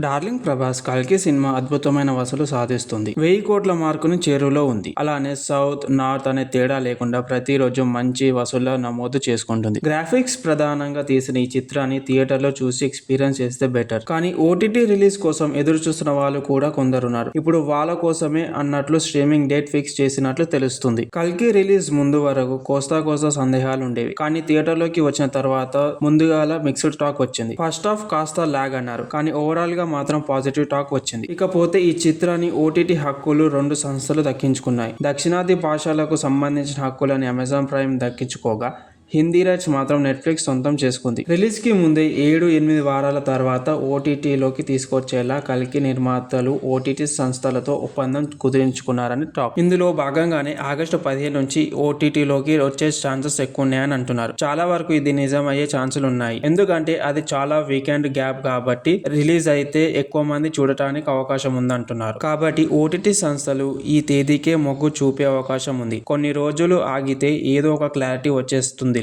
Darling Prabhas కల్కి cinema అద్భుతమైన వసూలు సాధిస్తుంది. 1000 కోట్ల మార్కుని చేరువలో ఉంది. అలానే సౌత్, నార్త్ అనే తేడా లేకుండా ప్రతిరోజు మంచి వసూళ్ల నమోదు చేసుకుంటుంది. గ్రాఫిక్స్ ప్రధానంగా తీసిన ఈ చిత్రాన్ని థియేటర్లో చూసి ఎక్స్పీరియన్స్ చేస్తే బెటర్. కానీ ఓటీటీ రిలీజ్ కోసం ఎదురు చూస్తున్న వాళ్ళు కూడా కొందరున్నారు. ఇప్పుడు వాళ్ళ కోసమే అన్నట్లు స్ట్రీమింగ్ డేట్ ఫిక్స్ చేసినట్లు తెలుస్తుంది. కల్కి రిలీజ్ ముందు వరకు కోస్తా సందేహాలు ఉండేవి. కానీ థియేటర్లోకి వచ్చిన తర్వాత ముందుగాల మిక్స్డ్ టాక్ వచ్చింది. ఫస్ట్ హాఫ్ కాస్త లాగ్ అన్నారు. కానీ ఓవరాల్ గా మాత్రం పాజిటివ్ టాక్ వచ్చింది. ఇకపోతే ఈ చిత్రాన్ని ఓటీటీ హక్కులు 2 సంస్థలు దక్కించుకున్నాయి. దక్షిణాది భాషలకు సంబంధించిన హక్కులని అమెజాన్ ప్రైమ్ దక్కించుకోగా హిందీ రైట్స్ మాత్రం నెట్ఫ్లిక్స్ సొంతం చేసుకుంది. రిలీజ్ కి ముందే 7-8 వారాల తర్వాత ఓటీటీలోకి తీసుకొచ్చేలా కల్కి నిర్మాతలు ఓటీటీ సంస్థలతో ఒప్పందం కుదిరించుకున్నారని టాక్. ఇందులో భాగంగానే ఆగస్టు 15 నుంచి ఓటీటీలోకి వచ్చే ఛాన్సెస్ ఎక్కువ ఉన్నాయని అంటున్నారు. చాలా వరకు ఇది నిజమయ్యే ఛాన్సులు ఉన్నాయి. ఎందుకంటే అది చాలా వీకెండ్ గ్యాప్ కాబట్టి రిలీజ్ అయితే ఎక్కువ మంది చూడటానికి అవకాశం ఉందంటున్నారు. కాబట్టి ఓటీటీ సంస్థలు ఈ తేదీకే మొగ్గు చూపే అవకాశం ఉంది. కొన్ని రోజులు ఆగితే ఏదో ఒక క్లారిటీ వచ్చేస్తుంది.